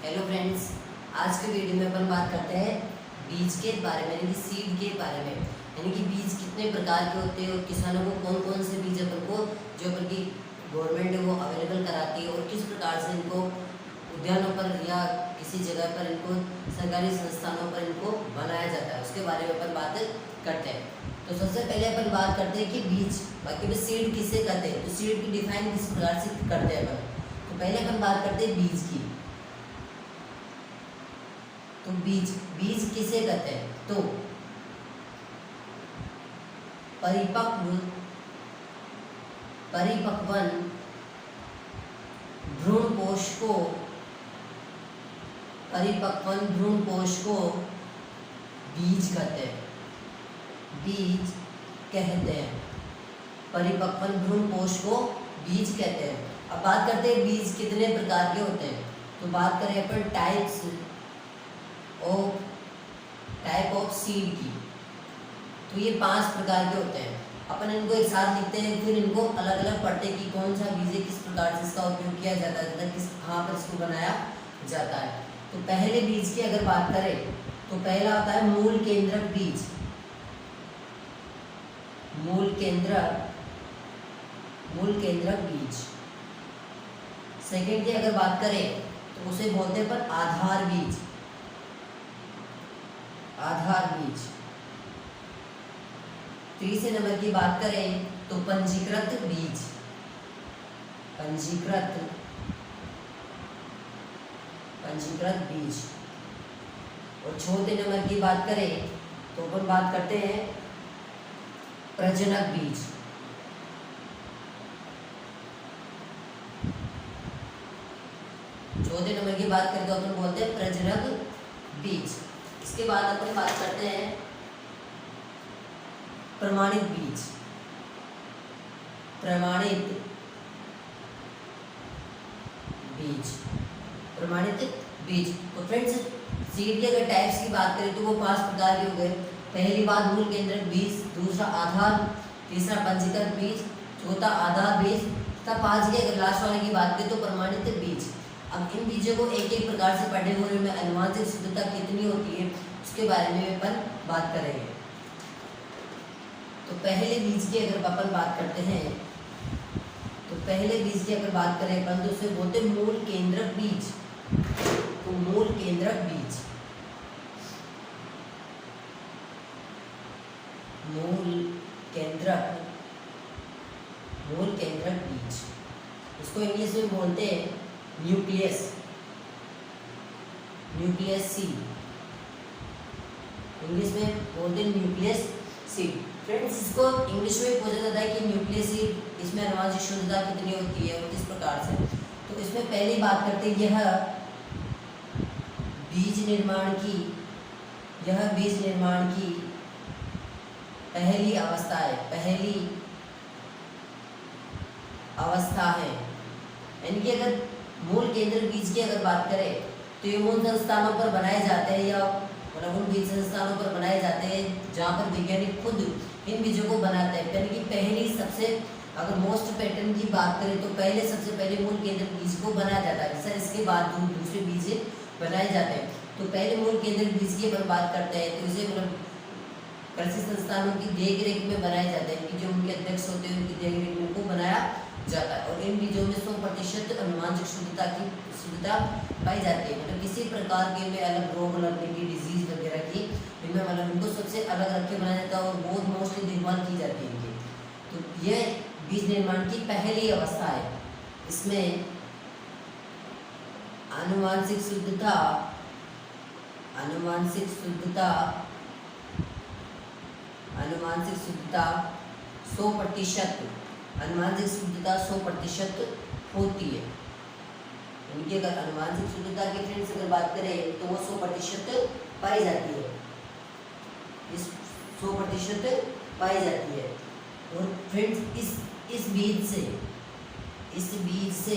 Hello friends, आज के video में अपन बात करते हैं बीज के बारे में, यानी कि सीड के बारे में। यानी कि बीज कितने प्रकार के होते हैं और किसानों को कौन कौन से बीज अपन को जो अपन की गवर्नमेंट है वो अवेलेबल कराती है और किस प्रकार से इनको उद्यानों पर या किसी जगह पर इनको सरकारी संस्थानों पर इनको बनाया जाता है, उसके बारे में अपन बात करते हैं। तो सबसे पहले अपन बात करते हैं कि बीज, बाकी में सीड किसे कहते हैं, तो सीड की डिफाइन किस प्रकार से करते हैं अपन। तो पहले अपन बात करते हैं बीज की। तो बीज किसे कहते हैं, तो परिपक्वन भ्रूण कोश को बीज कहते हैं। परिपक्वन भ्रूण कोश को बीज कहते हैं। अब बात करते हैं बीज कितने प्रकार के होते हैं। तो बात करें अपन टाइप ऑफ सीड की, तो ये 5 प्रकार के होते हैं। अपन इनको एक साथ लिखते हैं, फिर इनको अलग अलग पढ़ते हैं कि कौन सा बीज है, किस प्रकार से इसका उपयोग किया जाता है, मतलब कहाँ पर इसको बनाया जाता है। तो पहले बीज की अगर बात करें तो पहला होता है मूल केंद्रक बीज। मूल केंद्रक बीज। सेकंड की अगर बात करें तो उसे बोलते हैं पर आधार बीज। तीसरे नंबर की बात करें तो पंजीकृत बीज। और चौथे नंबर की बात करें तो अपन बात करते हैं प्रजनक बीज। चौथे नंबर की बात करें तो अपन बोलते हैं प्रजनक बीज। इसके बाद अपन बात करते हैं प्रमाणित बीज। तो फ्रेंड्स, सीड के अगर टाइप्स की बात करें तो वो 5 प्रकार के हो गए। पहली बात मूल केंद्रक बीज, दूसरा आधार, तीसरा पंजीकृत बीज, चौथा आधार बीज, तथा 5 के अगर लास्ट वाले की बात करें तो प्रमाणित बीज। अब इन बीजों को एक एक प्रकार से पढ़ने होने में अनुवांशिक शुद्धता कितनी होती है उसके बारे में अपन बात करेंगे। तो पहले बीज की अगर अपन बात करते हैं तो पहले बीज की अगर बात करें अपन तो उसे बोलते हैं मूल केंद्रक बीज। तो मूल केंद्रक बीज, इसको इंग्लिश में बोलते हैं न्यूक्लियस सीड। इंग्लिश में बोलते हैं न्यूक्लियस सीड। फ्रेंड्स, इसको इंग्लिश में पूछा जाता है कि न्यूक्लियस सीड, इसमें अनुवांशिक शुद्धता कितनी होती है और किस प्रकार से। तो इसमें पहली बात करते हैं यह बीज निर्माण की पहली अवस्था है। यानी कि अगर मूल केंद्र बीज की अगर बात करें तो ये मूल संस्थानों पर बनाए जाते हैं, या मतलब उन बीज संस्थानों पर बनाए जाते हैं जहाँ पर वैज्ञानिक खुद इन बीजों को बनाते हैं। यानी कि पहली सबसे अगर मोस्ट पैटर्न की बात करें तो सबसे पहले मूल केंद्र बीज को बनाया जाता है, सर इसके बाद दूसरे बीज बनाए जाते हैं। तो पहले मूल केंद्र बीज की अगर बात करते हैं तो इसे मतलब कृषि संस्थानों की देखरेख में बनाए जाते हैं, कि जो उनके अध्यक्ष होते हैं उनकी देखरेख में उनको बनाया जाता है। और इन बीजों में 100% अनुवांशिक शुद्धता पाई जाती है, मतलब किसी प्रकार के में अलग रोग लगने की, डिजीज वगैरह की इनमें मतलब उनको सबसे अलग रख के बनाया जाता है और बहुत मोस्टली देखभाल की जाती है इनकी। तो यह बीज निर्माण की पहली अवस्था है। इसमें अनुवांशिक शुद्धता 100% होती है। इनकी अगर अनुवांशिक शुद्धता की फ्रेंड्स अगर बात करें तो वो 100% पाई जाती है। 100% पाई जाती है। और फ्रेंड्स, इस बीज से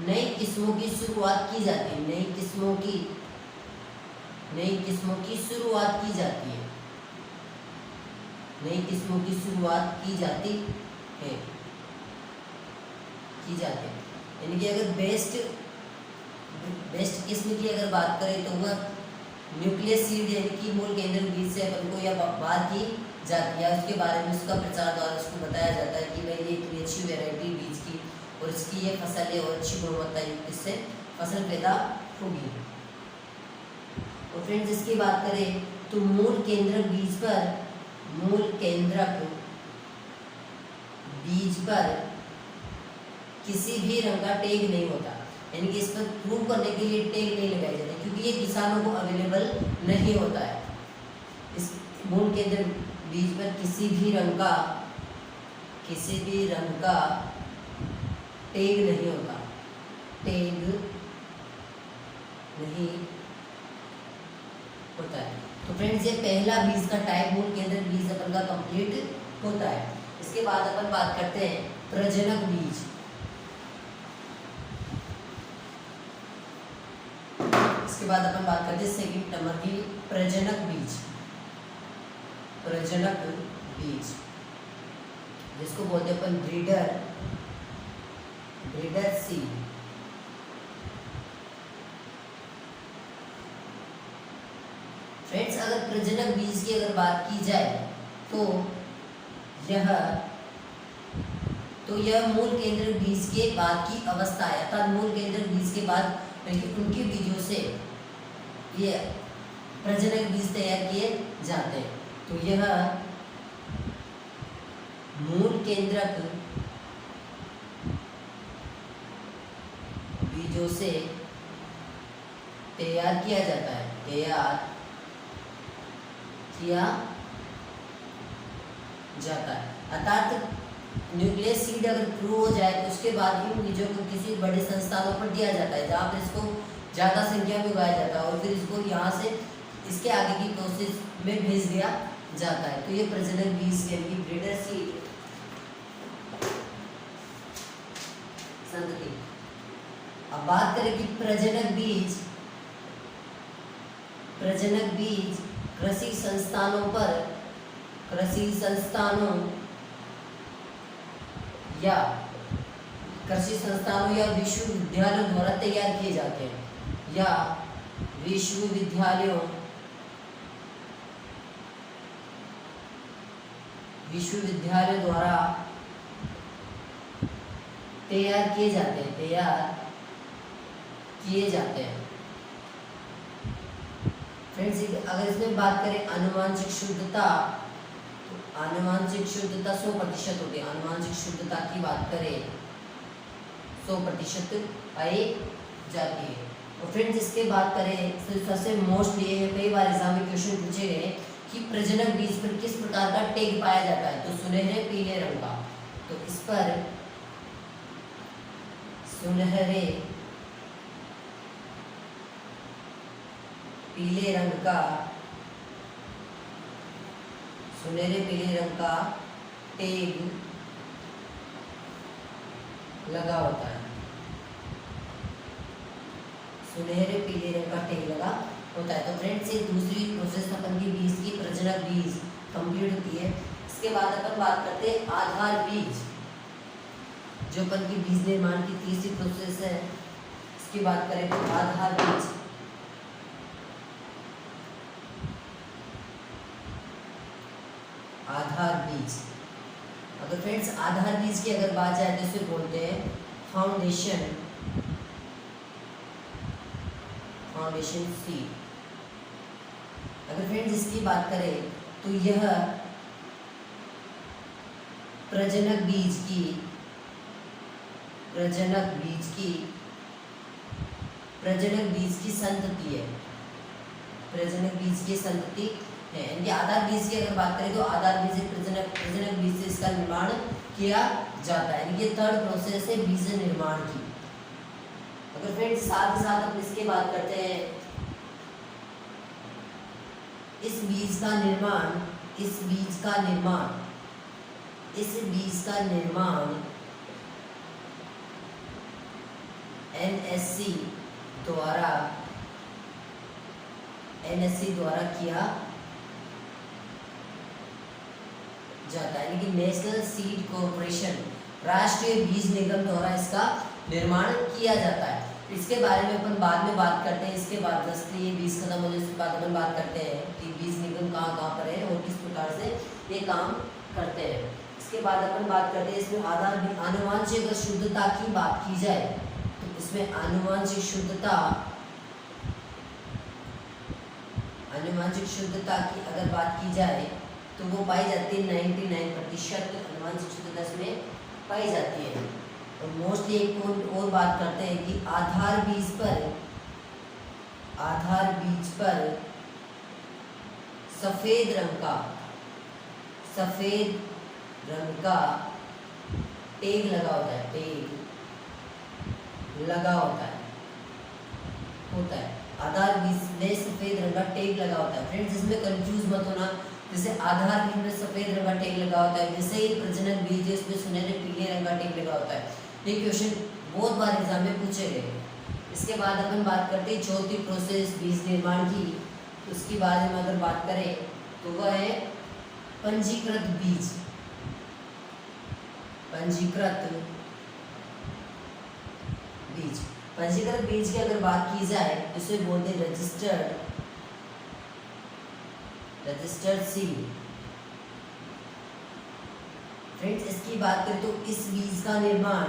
नई किस्मों की शुरुआत की जाती है। नई किस्मों की शुरुआत की जाती है। नई किस्मों की शुरुआत की जाती है। यानी कि अगर बेस्ट बेस्ट किस्म की अगर बात करें तो वह न्यूक्लियस सीड यानी कि मूल केंद्रक बीज से अपन को यह बात की जाती है, उसके बारे में उसका प्रचार द्वारा उसको बताया जाता है कि भाई ये इतनी अच्छी वेराइटी बीज की और इसकी ये फसल है और अच्छी गुणवत्ता युक्त इससे फसल पैदा होगी। और फ्रेंड्स इसकी बात करें तो मूल केंद्रक बीज पर किसी भी रंग का टैग नहीं होता, यानी कि इस पर प्रूव करने के लिए टैग नहीं लगाए जाते क्योंकि ये किसानों को अवेलेबल नहीं होता है। इस मूल केंद्र बीज पर किसी भी रंग का टैग नहीं होता, टैग नहीं होता है। तो फ्रेंड्स ये पहला बीज का टाइप मूल केंद्र बीज अपन का कंप्लीट होता है। इसके बाद अपन बात करते हैं प्रजनक बीज। इसके बाद अपन बात करते हैं सेकंड नंबर की प्रजनक बीज जिसको बोलते हैं अपन ब्रीडर सीड। फ्रेंड्स अगर प्रजनक बीज की अगर बात की जाए तो यह मूल केंद्र बीज के बाद की अवस्था है, अर्थात मूल केंद्र बीज के बाद उनके बीजों से ये प्रजनक बीज तैयार किए जाते हैं। तो यह मूल केंद्रक बीजों से तैयार किया जाता है, अर्थात न्यूक्लियस सीड अगर प्रूव हो जाए तो उसके बाद इन बीजों को किसी बड़े संस्थानों पर दिया जाता है जहाँ पर इसको ज़्यादा संख्या में उगाया जाता है और फिर इसको यहाँ से इसके आगे की प्रोसेस में भेज दिया जाता है। तो ये प्रजनक बीज यानी कि ब्रीडर सीड संतति। अब बात करें कि प्रजनक बीज कृषि संस्थानों या विश्वविद्यालयों द्वारा तैयार किए जाते हैं, या विश्वविद्यालयों द्वारा तैयार किए जाते हैं। फ्रेंड्स अगर इसमें बात करें आनुवांशिक शुद्धता, तो आनुवांशिक शुद्धता 100% होती है। आनुवांशिक शुद्धता की बात करें 100% पाई जाती है। और फ्रेंड्स इसके बात करें तो सबसे मोस्ट ये है, कई बार एग्जाम में क्वेश्चन पूछे गए कि प्रजनक बीज पर किस प्रकार का टैग पाया जाता है, तो सुनहरे पीले रंग का। तो इस पर सुनहरे पीले रंग का टैग लगा होता है, सुनहरे पीले रंग का टैग लगा होता है। तो फ्रेंड्स ये दूसरी प्रोसेस अपन की बीज की प्रजनक बीज कंप्लीट होती है। इसके बाद अपन बात करते हैं आधार बीज, जो अपन की बीज निर्माण की तीसरी प्रोसेस है। इसकी बात करें तो आधार बीज। अगर फ्रेंड्स आधार बीज की अगर बात जाए तो इसे बोलते हैं फाउंडेशन सीड। अगर फ्रेंड्स इसकी बात करें तो यह प्रजनक बीज की संतति है, यानी आधार बीज की अगर बात करें तो आधार बीज से प्रजनक बीज से इसका निर्माण किया जाता है, यानी कि थर्ड प्रोसेस है बीज निर्माण की। अगर फ्रेंड्स साथ ही साथ हम इसके बात करते हैं इस बीज का निर्माण एनएससी द्वारा किया जाता है, यानी कि नेशनल सीड कॉर्पोरेशन, राष्ट्रीय बीज निगम द्वारा इसका निर्माण किया जाता है। इसके बारे में अपन बाद में बात करते हैं। इसके बाद जस्ट ये बीज खत्म होने के बाद अपन बात करते हैं कि बीज निगम कहाँ कहाँ पर है और किस प्रकार से ये काम करते हैं। इसके बाद अपन बात करते हैं इसमें आनुवांशिक अगर शुद्धता की बात की जाए तो इसमें आनुवांशिक शुद्धता की अगर बात की जाए तो वो पाई जाती है 99% आनुवांशिक शुद्धता इसमें पाई जाती है। और मोस्टली एक पॉइंट और बात करते हैं कि आधार बीज पर सफेद रंग का टैग लगा होता है, आधार बीज में सफेद रंग का टैग लगा होता है। फ्रेंड्स इसमें कंफ्यूज मत होना, जैसे आधार बीज में सफेद रंग का टैग लगा होता है वैसे ही प्रजनन बीज है उसमें सुनहरे पीले रंग का टैग लगा होता है। ये क्वेश्चन बहुत बार एग्जाम में पूछे गए। इसके बाद अपन बात करते हैं चौथी प्रोसेस बीज निर्माण की। उसके बारे में अगर बात करें तो वह है पंजीकृत बीज। पंजीकृत बीज की अगर बात की जाए तो इसे बोलते हैं रजिस्टर्ड सीड। फ्रेंड्स इसकी बात करें तो इस बीज का निर्माण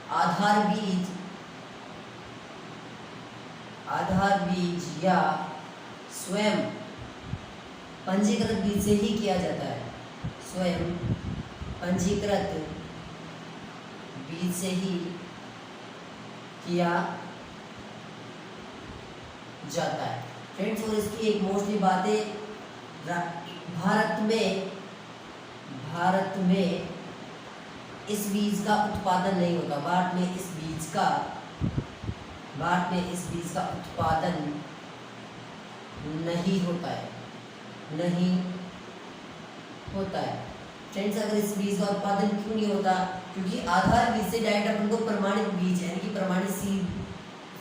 आधार बीज या स्वयं पंजीकृत बीज से ही किया जाता है। स्वयं पंजीकृत बीज से ही किया जाता है। फ्रेंड्स और इसकी एक मोस्टली बातें भारत में इस बीज का उत्पादन नहीं होता। भारत में इस बीज का उत्पादन नहीं होता है। फ्रेंड्स अगर इस बीज का उत्पादन क्यों नहीं होता, क्योंकि आधार बीज से डायरेक्ट अपन को प्रमाणित बीज यानी कि प्रमाणित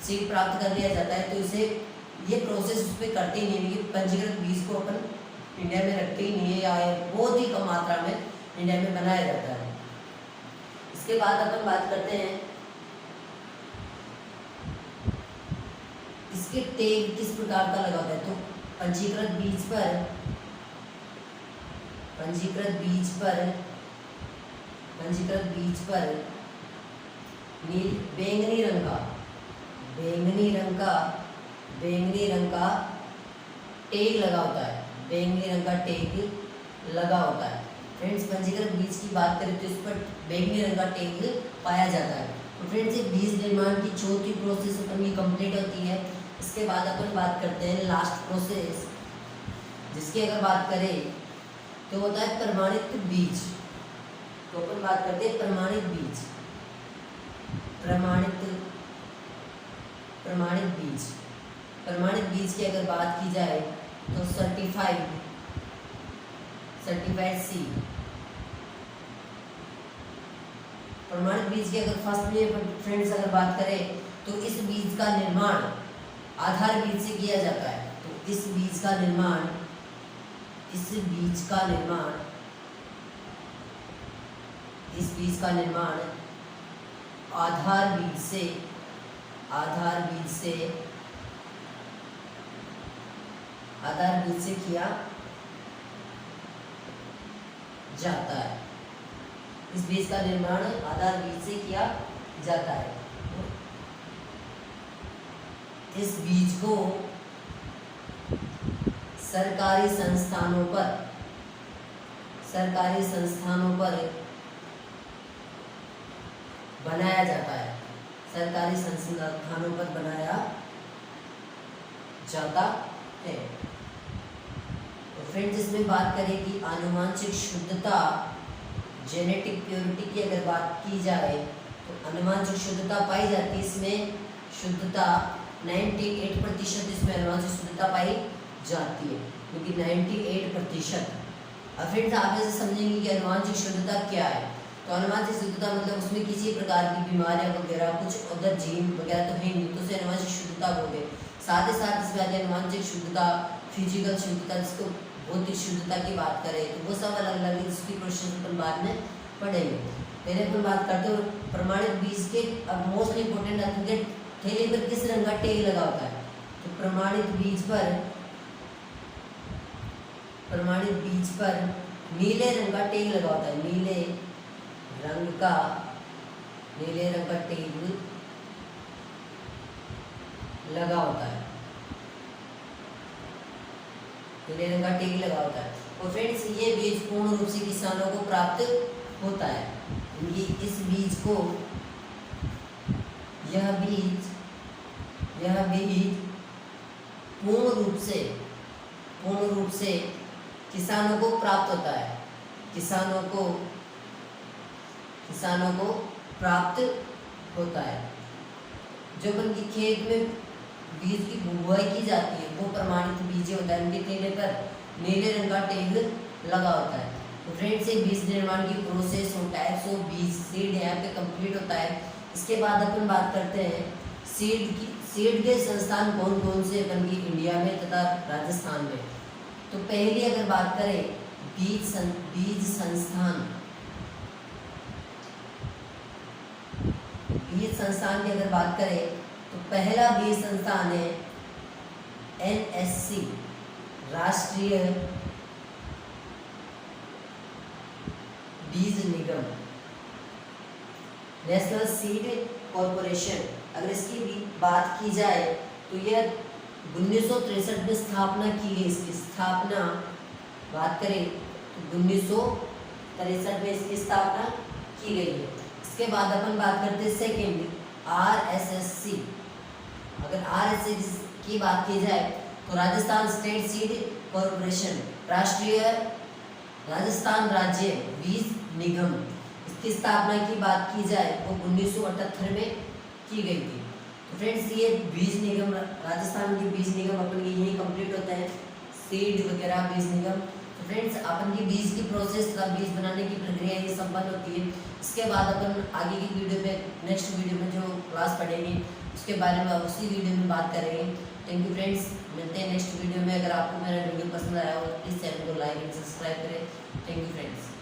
सीड प्राप्त कर लिया जाता है। तो इसे ये प्रोसेस उस पर करते ही नहीं है कि पंजीकृत बीज को अपन इंडिया में रखते ही नहीं है या बहुत ही कम मात्रा में इंडिया में बनाया जाता है। इसके बाद अपन बात करते हैं इसके टैग किस प्रकार का लगा होता है। तो पंजीकृत बीज पर बैंगनी रंग का टैग लगा होता है। फ्रेंड्स पंजीकृत बीज की बात करें तो इस पर बैंगनी रंग का टैग पाया जाता है। तो फ्रेंड्स एक बीज निर्माण की चौथी प्रोसेस अपन की कंप्लीट होती है। इसके बाद अपन बात करते हैं लास्ट प्रोसेस, जिसकी अगर बात करें तो होता है प्रमाणित बीज। तो अपन बात करते हैं प्रमाणित बीज की अगर बात की जाए तो सर्टिफाइड सीड। प्रमाणित बीज की अगर फर्स्ट में फ्रेंड्स अगर बात करें तो इस बीज का निर्माण आधार बीज से किया जाता है। तो इस बीज का निर्माण आधार बीज से किया जाता है। इस बीज का निर्माण आधार बीज से किया जाता है। इस बीज को सरकारी संस्थानों पर बनाया जाता है। सरकारी संस्थानों पर बनाया जाता है। तो फ्रेंड्स इसमें बात करें कि आनुवांशिक शुद्धता जेनेटिक प्योरिटी की अगर बात की जाए तो आनुवांशिक शुद्धता पाई जाती है। इसमें शुद्धता 98% इसमें आनुवांशिक शुद्धता पाई जाती है, क्योंकि 98%। अब फ्रेंड्स आप ऐसे समझेंगे कि आनुवांशिक शुद्धता क्या है। तो अनुवांशिक शुद्धता मतलब उसमें किसी प्रकार की बीमारियां वगैरह कुछ अदर जीन वगैरह तो है नहीं, तो उसे अनुवांशिक शुद्धता बोलते हैं। साथ ही साथ इसमें आती है अनुवांशिक शुद्धता, फिजिकल शुद्धता, जिसको भौतिक शुद्धता की बात करें तो वो सब अलग अलग है, जिसकी प्रोसेस अपन बाद में पढ़ेंगे। पहले अपन बात करते हैं प्रमाणित बीज के। अब मोस्ट इंपोर्टेंट है, ठेले पर किस रंग का टैग लगा होता है? तो प्रमाणित बीज पर नीले रंग का टैग लगा होता है। नीले रंग का टैग लगा होता है। नीले रंग का टैग लगा होता है। और फ्रेंड्स, ये बीज पूर्ण रूप से किसानों को प्राप्त होता है। इस बीज को यह बीज पूर्ण रूप से किसानों को प्राप्त होता है। किसानों को प्राप्त होता है। जो अपन की खेत में बीज की बुआई की जाती है वो प्रमाणित बीज होता है। उनके ठेले पर नीले रंग का टैग लगा होता है। तो फ्रेंड्स, ये बीज निर्माण की प्रोसेस और टाइप्स ऑफ बीज सीड यहाँ पे कंप्लीट होता है। इसके बाद अपन बात करते हैं सीड के संस्थान कौन कौन से अपन की इंडिया में तथा राजस्थान में। तो पहली अगर बात करें बीज संस्थान की अगर बात करें तो पहला बीज संस्थान है NSC, राष्ट्रीय बीज निगम, नेशनल सीड कॉर्पोरेशन। अगर इसकी भी बात की जाए तो यह 1963 में स्थापना की गई। इसकी स्थापना बात करें तो 1963 में इसकी स्थापना की गई है। इसके बाद अपन बात करते हैं सेकेंड RSSC। अगर RSSC की बात की जाए तो राजस्थान स्टेट सीड कॉर्पोरेशन, राष्ट्रीय राजस्थान राज्य बीज निगम। इसकी स्थापना की बात की जाए वो 1978 में की गई थी। तो फ्रेंड्स, ये बीज निगम, राजस्थान की बीज निगम अपन की यही कंप्लीट होता है, सीड वगैरह बीज निगम। तो फ्रेंड्स, अपन की बीज की प्रोसेस तथा बीज बनाने की प्रक्रिया ये संपन्न होती है। इसके बाद अपन आगे की वीडियो में, नेक्स्ट वीडियो में जो क्लास पढ़ेंगे उसके बारे में उसी वीडियो में बात करेंगे। थैंक यू फ्रेंड्स, मिलते हैं नेक्स्ट वीडियो में। अगर आपको मेरा वीडियो पसंद आया हो तो प्लीज़ चैनल को लाइक एंड सब्सक्राइब करें। Thank you friends.